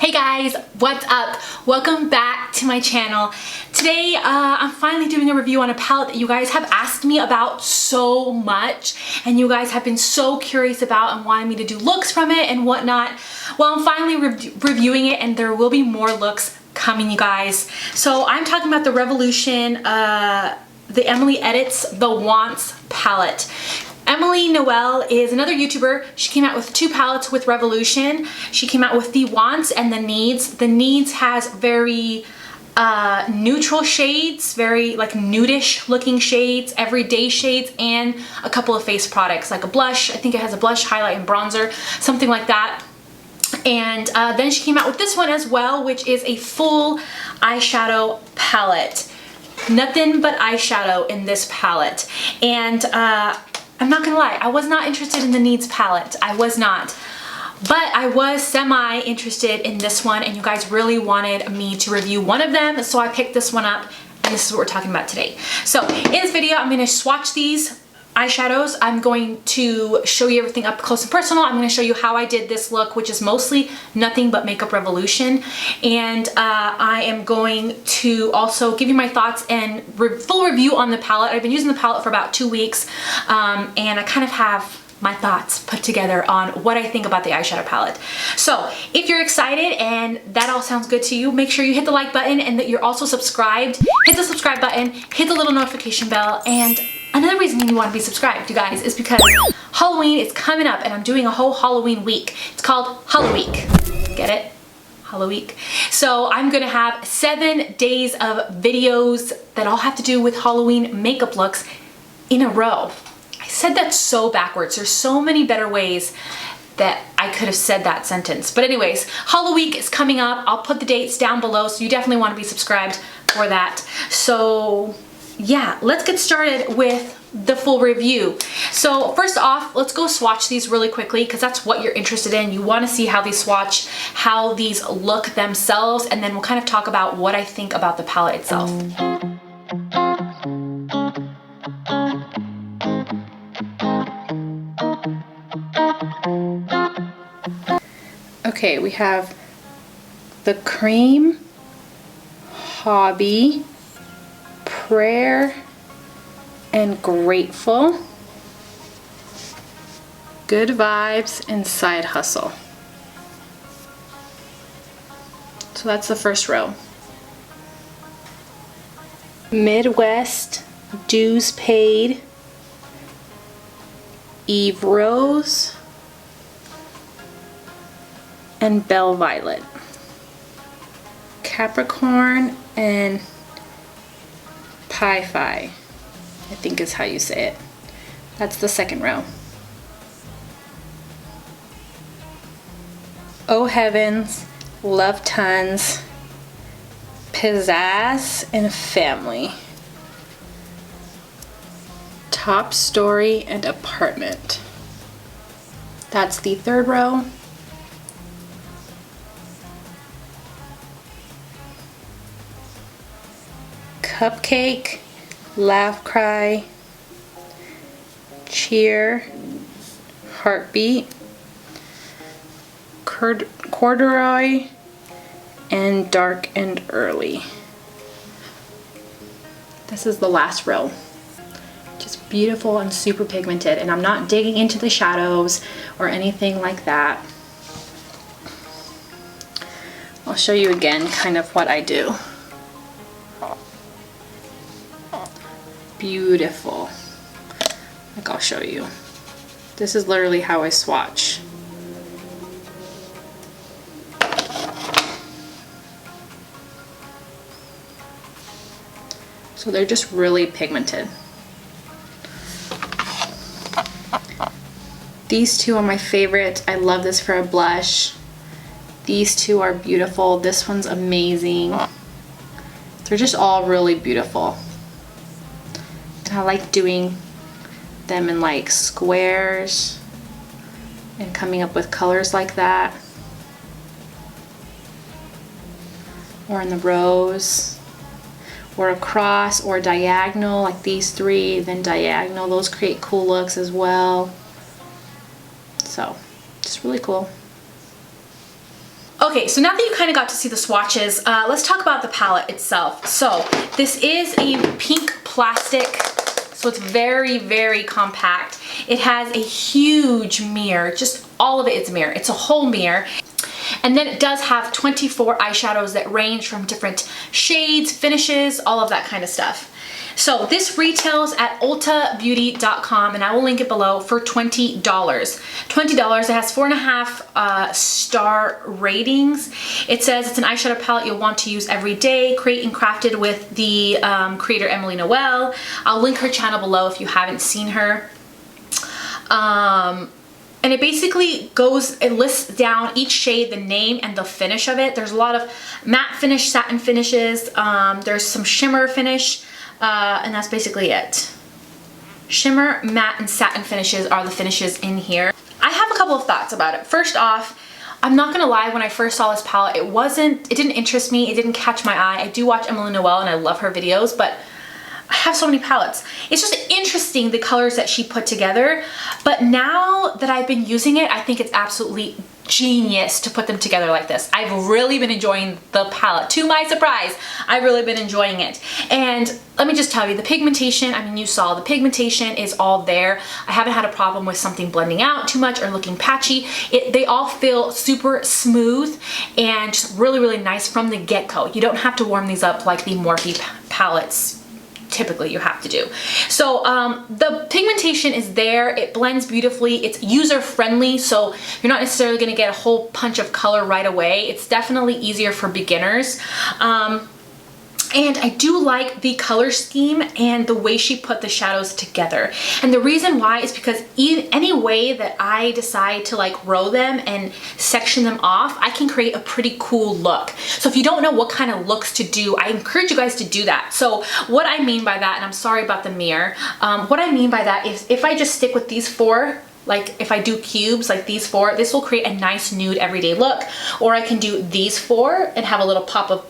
Hey guys, what's up? Welcome back to my channel. Today I'm finally doing a review on a palette that you guys have asked me about so much and you guys have been so curious about and wanting me to do looks from it and whatnot. Well, I'm finally reviewing it and there will be more looks coming, you guys. So I'm talking about the Revolution, the Emily Edits The Wants palette. Emily Noel is another YouTuber. She came out with two palettes with Revolution. She came out with the Wants and the Needs. The Needs has very neutral shades, very like nudish looking shades, everyday shades, and a couple of face products like a blush. I think it has a blush, highlight, and bronzer, something like that. And then she came out with this one as well, which is a full eyeshadow palette. Nothing but eyeshadow in this palette. And I'm not gonna lie, I was not interested in the Needs palette. I was not. But I was semi-interested in this one and you guys really wanted me to review one of them, so I picked this one up and this is what we're talking about today. So in this video, I'm gonna swatch these eyeshadows. I'm going to show you everything up close and personal. I'm going to show you how I did this look, which is mostly nothing but Makeup Revolution. And I am going to also give you my thoughts and full review on the palette. I've been using the palette for about 2 weeks and I kind of have my thoughts put together on what I think about the eyeshadow palette. So if you're excited and that all sounds good to you, make sure you hit the like button and that you're also subscribed. Hit the subscribe button, hit the little notification bell, and another reason you want to be subscribed, you guys, is because Halloween is coming up and I'm doing a whole Halloween week. It's called Halloweek. Get it? Halloween. So I'm gonna have 7 days of videos that all have to do with Halloween makeup looks in a row. I said that so backwards. There's so many better ways that I could have said that sentence. But anyways, Halloween is coming up. I'll put the dates down below, so you definitely want to be subscribed for that. So yeah, let's get started with the full review. So first off, let's go swatch these really quickly because that's what you're interested in. You want to see how these swatch, how these look themselves, and then we'll kind of talk about what I think about the palette itself. Okay, we have the Cream, Hobby, Prayer, and Grateful, Good Vibes, and Side Hustle. So that's the first row. Midwest, Dues Paid, Eve Rose, and Belle Violet. Capricorn and Pi-Fi, I think is how you say it. That's the second row. Oh Heavens, Love Tons, Pizzazz, and Family. Top Story and Apartment. That's the third row. Cupcake, Laugh Cry, Cheer, Heartbeat, Corduroy, and Dark and Early. This is the last row. Just beautiful and super pigmented, and I'm not digging into the shadows or anything like that. I'll show you again kind of what I do. Beautiful. Like, I'll show you. This is literally how I swatch. So they're just really pigmented. These two are my favorite. I love this for a blush. These two are beautiful. This one's amazing. They're just all really beautiful. I like doing them in like squares and coming up with colors like that, or in the rows, or across, or diagonal like these three, then diagonal. Those create cool looks as well. So just really cool. Okay, so now that you kind of got to see the swatches, let's talk about the palette itself. So this is a pink plastic, so it's very, very compact. It has a huge mirror, just all of it is a mirror. It's a whole mirror. And then it does have 24 eyeshadows that range from different shades, finishes, all of that kind of stuff. So this retails at ultabeauty.com, and I will link it below, for $20. $20. It has 4.5 star ratings. It says it's an eyeshadow palette you'll want to use every day, create and crafted with the creator Emily Noel. I'll link her channel below if you haven't seen her. And it basically it lists down each shade, the name and the finish of it. There's a lot of matte finish, satin finishes. There's some shimmer finish, and that's basically it. Shimmer, matte, and satin finishes are the finishes in here. I have a couple of thoughts about it. First off, I'm not gonna lie, when I first saw this palette, it didn't interest me, it didn't catch my eye. I do watch Emily Noel and I love her videos, but I have so many palettes. It's just interesting, the colors that she put together. But now that I've been using it, I think it's absolutely genius to put them together like this. I've really been enjoying the palette. To my surprise, I've really been enjoying it. And let me just tell you, the pigmentation, I mean, you saw the pigmentation is all there. I haven't had a problem with something blending out too much or looking patchy. They all feel super smooth and just really, really nice from the get-go. You don't have to warm these up like the Morphe palettes typically you have to do. So the pigmentation is there, it blends beautifully, it's user friendly, so you're not necessarily going to get a whole punch of color right away. It's definitely easier for beginners. And I do like the color scheme and the way she put the shadows together. And the reason why is because any way that I decide to like row them and section them off, I can create a pretty cool look. So if you don't know what kind of looks to do, I encourage you guys to do that. So what I mean by that, and I'm sorry about the mirror, what I mean by that is if I just stick with these four, like if I do cubes like these four, this will create a nice nude everyday look. Or I can do these four and have a little pop of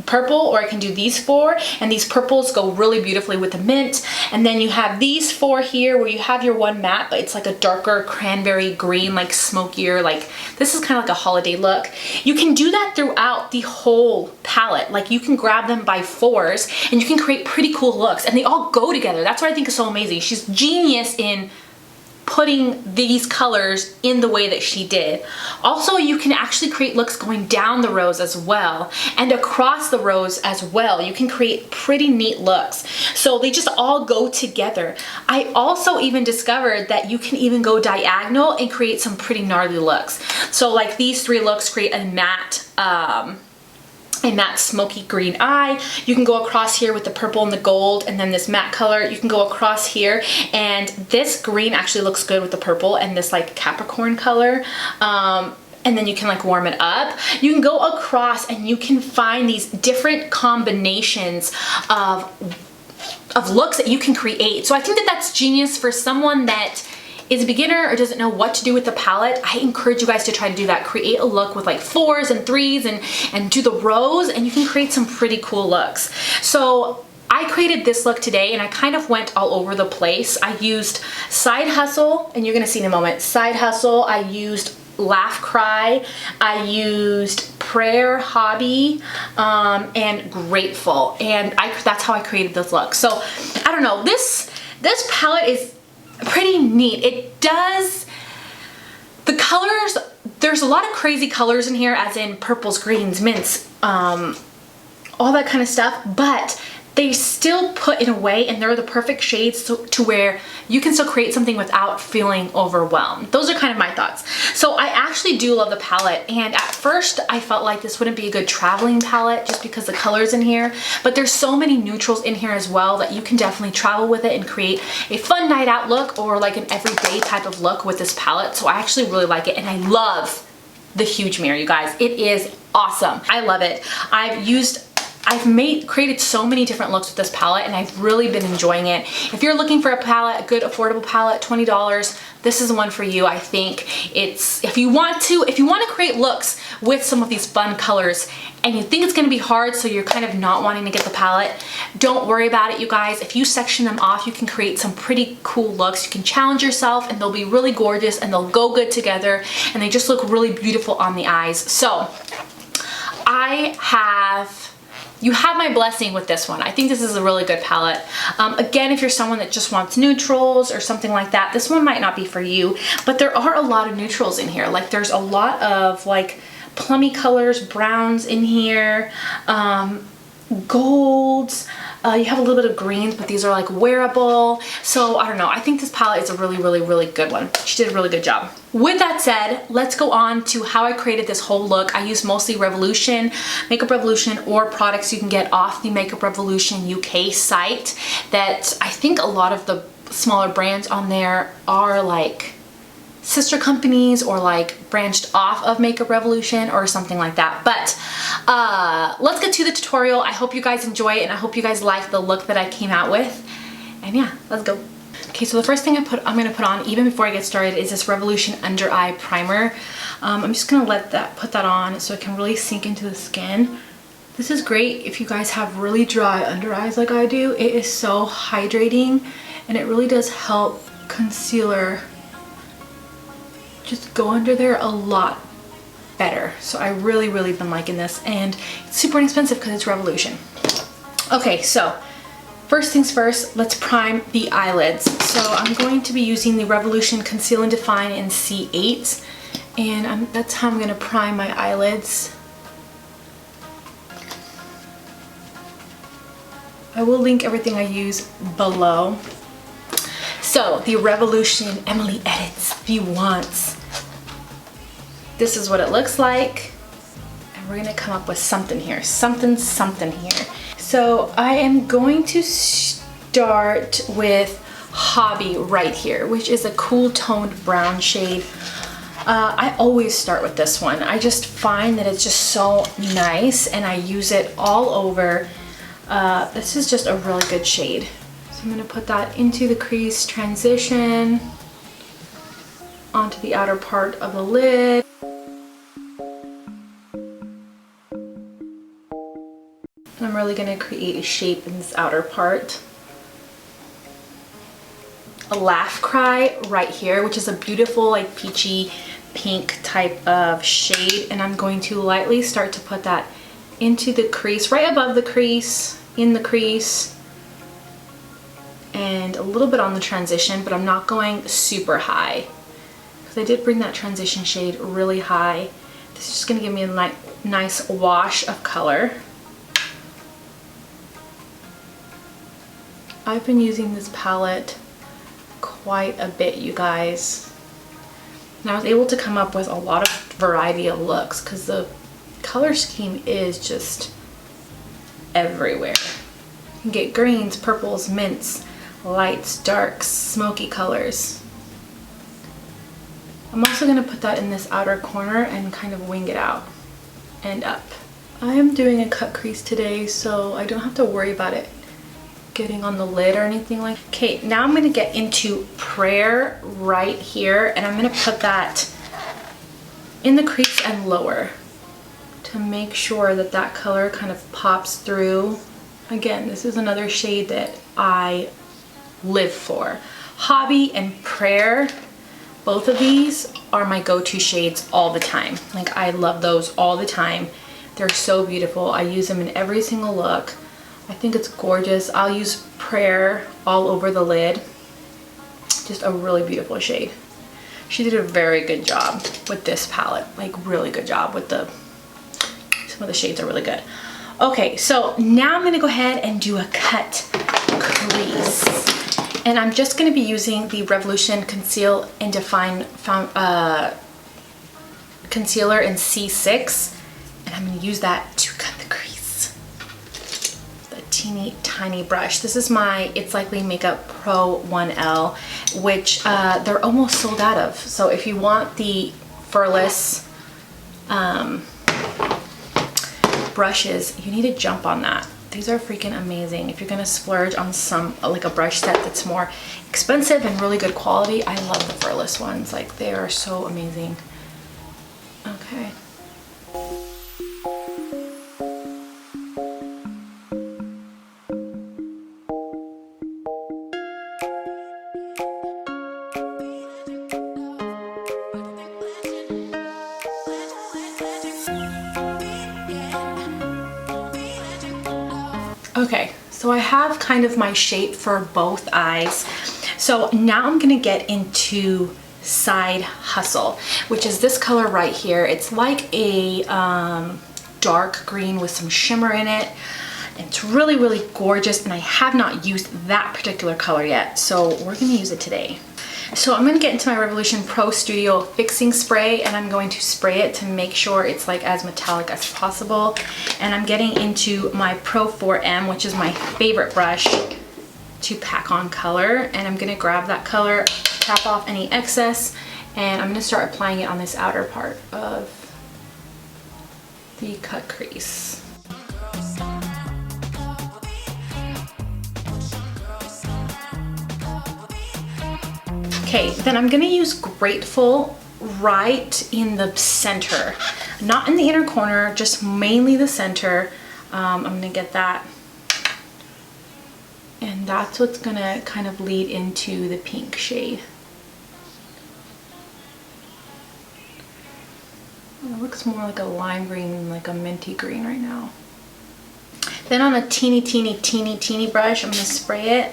purple, or I can do these four, and these purples go really beautifully with the mint. And then you have these four here where you have your one matte, but it's like a darker cranberry green, like smokier, like this is kind of like a holiday look. You can do that throughout the whole palette. Like you can grab them by fours and you can create pretty cool looks, and they all go together. That's what I think is so amazing. She's genius in putting these colors in the way that she did. Also, you can actually create looks going down the rows as well and across the rows as well. You can create pretty neat looks. So they just all go together. I also even discovered that you can even go diagonal and create some pretty gnarly looks. So like these three looks create a matte smoky green eye. You can go across here with the purple and the gold, and then this matte color. You can go across here, and this green actually looks good with the purple and this like Capricorn color. And then you can like warm it up. You can go across and you can find these different combinations of looks that you can create. So I think that that's genius for someone that is a beginner or doesn't know what to do with the palette. I encourage you guys to try to do that. Create a look with like fours and threes and do the rows, and you can create some pretty cool looks. So I created this look today and I kind of went all over the place. I used Side Hustle, and you're gonna see in a moment, Side Hustle. I used Laugh Cry, I used Prayer Hobby, and Grateful, and that's how I created this look. So I don't know, this palette is pretty neat. It does, the colors, there's a lot of crazy colors in here, as in purples, greens, mints, all that kind of stuff, but they still put in a way, and they're the perfect shades to where you can still create something without feeling overwhelmed. Those are kind of my thoughts. So I actually do love the palette, and at first I felt like this wouldn't be a good traveling palette just because the colors in here, but there's so many neutrals in here as well that you can definitely travel with it and create a fun night out look or like an everyday type of look with this palette. So I actually really like it, and I love the huge mirror, you guys. It is awesome. I love it. I've used I've created so many different looks with this palette, and I've really been enjoying it. If you're looking for a palette, a good affordable palette, $20, this is the one for you. I think it's, if you want to create looks with some of these fun colors and you think it's gonna be hard, so you're kind of not wanting to get the palette, don't worry about it, you guys. If you section them off, you can create some pretty cool looks. You can challenge yourself and they'll be really gorgeous and they'll go good together and they just look really beautiful on the eyes. So you have my blessing with this one. I think this is a really good palette. Again, if you're someone that just wants neutrals or something like that, this one might not be for you, but there are a lot of neutrals in here. Like there's a lot of like plummy colors, browns in here, golds. You have a little bit of greens, but these are like wearable. So I don't know, I think this palette is a really, really, really good one. She did a really good job. With that said, let's go on to how I created this whole look. I use mostly Revolution, Makeup Revolution, or products you can get off the Makeup Revolution UK site that I think a lot of the smaller brands on there are like sister companies or like branched off of Makeup Revolution or something like that. But let's get to the tutorial. I hope you guys enjoy it and I hope you guys like the look that I came out with. And yeah, let's go. Okay, so the first thing I'm gonna put on, even before I get started, is this Revolution Under Eye Primer. I'm just gonna put that on so it can really sink into the skin. This is great if you guys have really dry under eyes like I do. It is so hydrating and it really does help concealer just go under there a lot better. So I really, really been liking this, and it's super inexpensive because it's Revolution. Okay, so first things first, let's prime the eyelids. So I'm going to be using the Revolution Conceal and Define in C8, and that's how I'm going to prime my eyelids. I will link everything I use below. So the Revolution Emily Edits V1s. This is what it looks like. And we're gonna come up with something here, something here. So I am going to start with Hobby right here, which is a cool toned brown shade. I always start with this one. I just find that it's just so nice and I use it all over. This is just a really good shade. So I'm gonna put that into the crease, transition onto the outer part of the lid. And I'm really gonna create a shape in this outer part. A Laugh Cry right here, which is a beautiful like peachy pink type of shade. And I'm going to lightly start to put that into the crease, right above the crease, in the crease, and a little bit on the transition, but I'm not going super high because I did bring that transition shade really high. This is just gonna give me a nice wash of color. I've been using this palette quite a bit, you guys. And I was able to come up with a lot of variety of looks because the color scheme is just everywhere. You can get greens, purples, mints, lights, darks, smoky colors. I'm also going to put that in this outer corner and kind of wing it out and up. I am doing a cut crease today, so I don't have to worry about it getting on the lid or anything like that. Okay, now I'm going to get into Prayer right here, and I'm going to put that in the crease and lower to make sure that that color kind of pops through. Again, this is another shade that I live for. Hobby and Prayer, both of these are my go-to shades all the time. Like, I love those all the time. They're so beautiful. I use them in every single look. I think it's gorgeous. I'll use Prayer all over the lid. Just a really beautiful shade. She did a very good job with this palette. Like, really good job with some of the shades are really good. Okay, so now I'm gonna go ahead and do a cut crease. And I'm just gonna be using the Revolution Conceal and Define concealer in C6. And I'm gonna use that to cut the crease. The teeny tiny brush. This is my It's Likely Makeup Pro 1L, which they're almost sold out of. So if you want the furless brushes, you need to jump on that. These are freaking amazing. If you're gonna splurge on some, like a brush set that's more expensive and really good quality, I love the furless ones. Like, they are so amazing. Okay. Okay, so I have kind of my shape for both eyes. So now I'm gonna get into Side Hustle, which is this color right here. It's like a dark green with some shimmer in it. It's really, really gorgeous, and I have not used that particular color yet, so we're gonna use it today. So I'm gonna get into my Revolution Pro Studio Fixing Spray, and I'm going to spray it to make sure it's like as metallic as possible. And I'm getting into my Pro 4M, which is my favorite brush to pack on color. And I'm gonna grab that color, tap off any excess, and I'm gonna start applying it on this outer part of the cut crease. Okay, then I'm gonna use Grateful right in the center, not in the inner corner, just mainly the center. I'm gonna get that, and that's what's gonna kind of lead into the pink shade. It looks more like a lime green than like a minty green right now. Then on a teeny brush, I'm gonna spray it,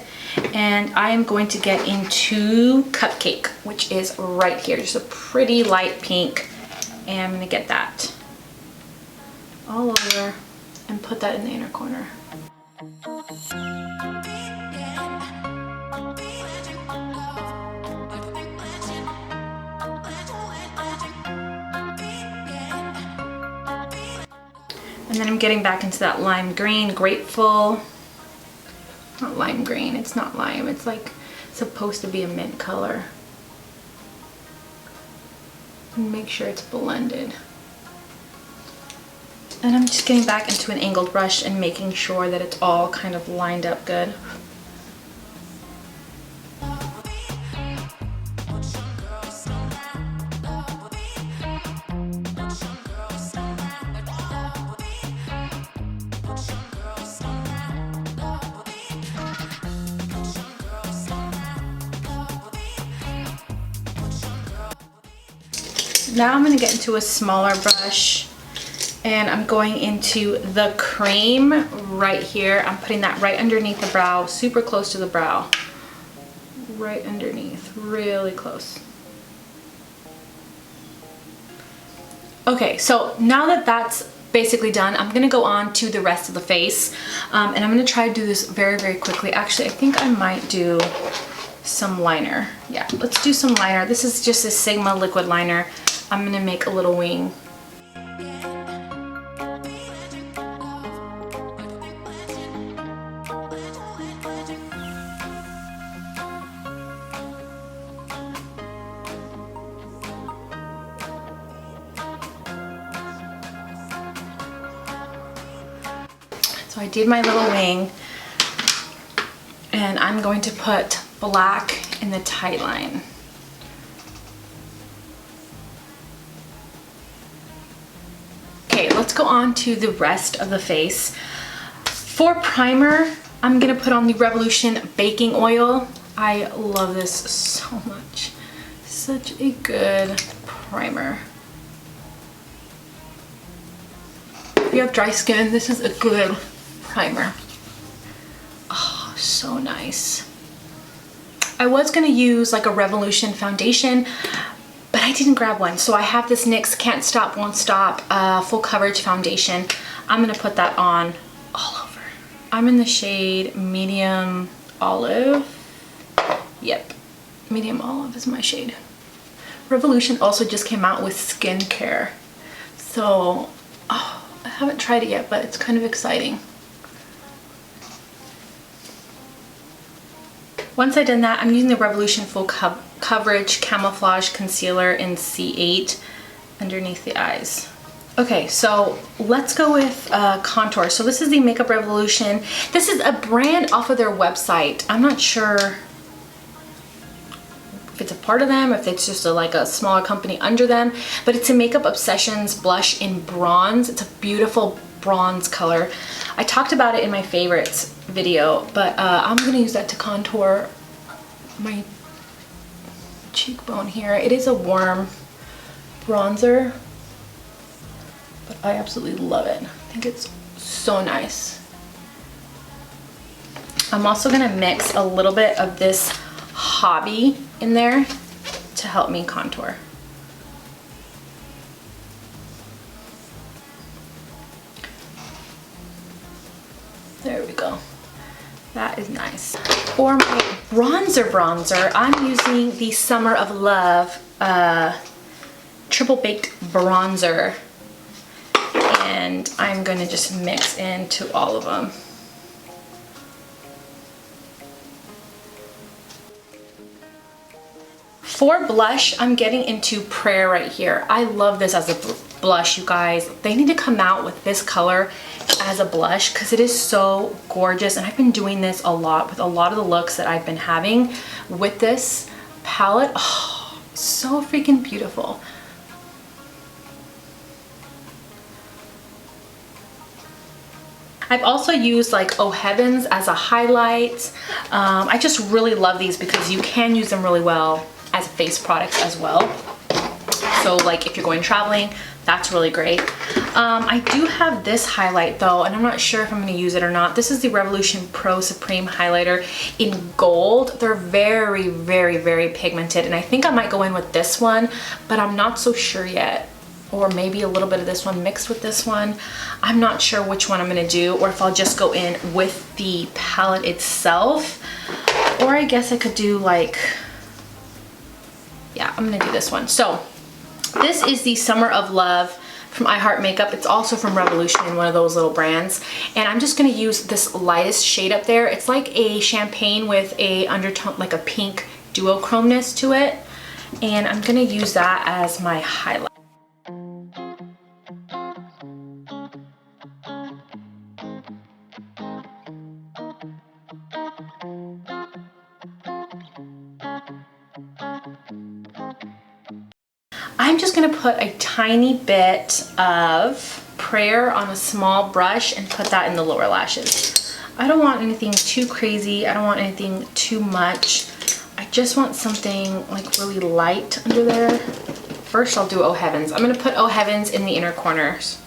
and I am going to get into Cupcake, which is right here, just a pretty light pink, and I'm gonna get that all over and put that in the inner corner. And then I'm getting back into that lime green, Grateful. Not lime green, it's not lime, it's like supposed to be a mint color. And make sure it's blended. And I'm just getting back into an angled brush and making sure that it's all kind of lined up good. Now I'm going to get into a smaller brush, and I'm going into the cream right here. I'm putting that right underneath the brow, super close to the brow. Right underneath, really close. Okay, so now that that's basically done, I'm going to go on to the rest of the face, and I'm going to try to do this very, very quickly. Actually, I think I might do some liner. Yeah, let's do some liner. This is just a Sigma liquid liner. I'm gonna make a little wing. So I did my little wing, and I'm going to put black in the tight line. Okay, let's go on to the rest of the face. For primer, I'm gonna put on the Revolution Baking Oil. I love this so much. Such a good primer. If you have dry skin, this is a good primer. Oh, so nice. I was gonna use like a Revolution foundation, but I didn't grab one. So I have this NYX Can't Stop, Won't Stop full coverage foundation. I'm gonna put that on all over. I'm in the shade Medium Olive. Yep, Medium Olive is my shade. Revolution also just came out with skincare. So, I haven't tried it yet, but it's kind of exciting. Once I've done that, I'm using the Revolution Full Coverage Camouflage Concealer in C8 underneath the eyes. Okay, so let's go with contour. So this is the Makeup Revolution. This is a brand off of their website. I'm not sure if it's a part of them, if it's just like a smaller company under them, but it's a Makeup Obsessions blush in bronze. It's a beautiful bronze color. I talked about it in my favorites video, but I'm gonna use that to contour my cheekbone here. It is a warm bronzer, but I absolutely love it. I think it's so nice. I'm also gonna mix a little bit of this Hobby in there to help me contour. There we go. That is nice. For my bronzer, I'm using the Summer of Love Triple Baked Bronzer. And I'm gonna just mix into all of them. For blush, I'm getting into Prayer right here. I love this as a blush, you guys. They need to come out with this color as a blush because it is so gorgeous, and I've been doing this a lot with a lot of the looks that I've been having with this palette. Oh, so freaking beautiful. I've also used like Oh Heavens as a highlight. I just really love these because you can use them really well as face products as well. So like if you're going traveling, that's really great. I do have this highlight though, and I'm not sure if I'm gonna use it or not. This is the Revolution Pro Supreme Highlighter in gold. They're very, very, very pigmented, and I think I might go in with this one, but I'm not so sure yet. Or maybe a little bit of this one mixed with this one. I'm not sure which one I'm gonna do, or if I'll just go in with the palette itself. Or I guess I could do like, yeah, I'm gonna do this one. So this is the Summer of Love from I Heart Makeup. It's also from Revolution in one of those little brands. And I'm just gonna use this lightest shade up there. It's like a champagne with a undertone, like a pink duochromeness to it. And I'm gonna use that as my highlight. I'm just gonna put a tiny bit of Prayer on a small brush and put that in the lower lashes. I don't want anything too crazy. I don't want anything too much. I just want something like really light under there. First I'll do Oh Heavens. I'm gonna put Oh Heavens in the inner corners.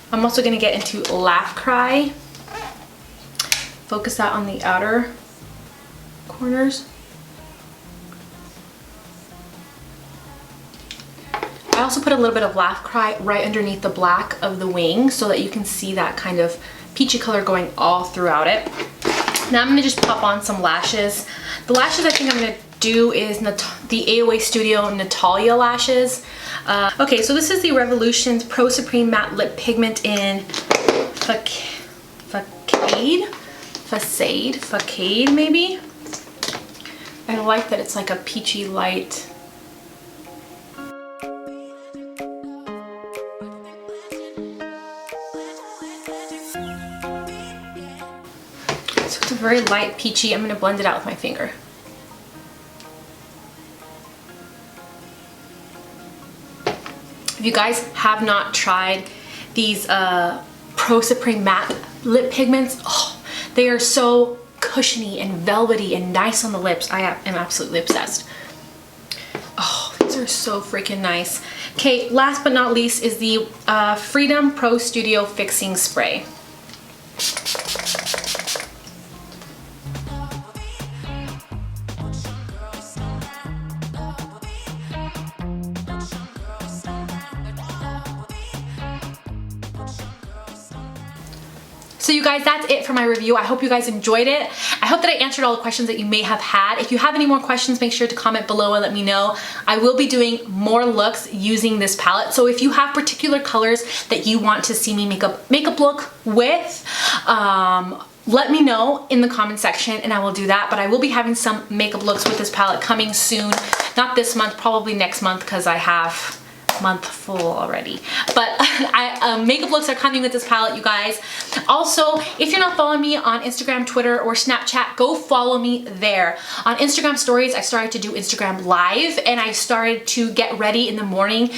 I'm also gonna get into Laugh Cry. Focus that on the outer corners. I also put a little bit of Laugh Cry right underneath the black of the wing so that you can see that kind of peachy color going all throughout it. Now I'm gonna just pop on some lashes. The lashes I think I'm gonna do is the AOA Studio Natalia lashes. Okay, so this is the Revolution's Pro Supreme Matte Lip Pigment in Facade maybe? I like that it's like a peachy light. So it's a very light peachy. I'm gonna blend it out with my finger. If you guys have not tried these Pro Supreme Matte Lip Pigments, oh, they are so cushiony and velvety and nice on the lips. I am absolutely obsessed. Oh, these are so freaking nice. Okay, last but not least is the Freedom Pro Studio Fixing Spray. So you guys, that's it for my review. I hope you guys enjoyed it. I hope that I answered all the questions that you may have had. If you have any more questions, make sure to comment below and let me know. I will be doing more looks using this palette. So if you have particular colors that you want to see me make a makeup look with, let me know in the comment section and I will do that. But I will be having some makeup looks with this palette coming soon. Not this month, probably next month, because I have month full already. But makeup looks are coming with this palette, you guys. Also, if you're not following me on Instagram, Twitter, or Snapchat, go follow me there. On Instagram stories, I started to do Instagram live, and I started to get ready in the morning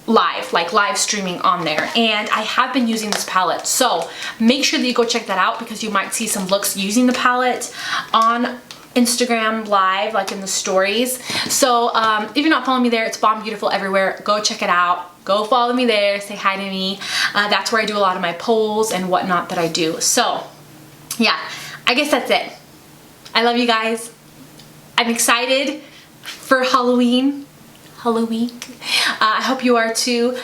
live, like live streaming on there, and I have been using this palette, so make sure that you go check that out because you might see some looks using the palette on Instagram live, like in the stories. So if you're not following me there, it's Bondbeautyful everywhere. Go check it out. Go follow me there, say hi to me. That's where I do a lot of my polls and whatnot that I do. So yeah, I guess that's it. I love you guys. I'm excited for Halloween. I hope you are too.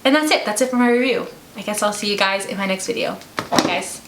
And that's it for my review. I guess I'll see you guys in my next video. Bye guys.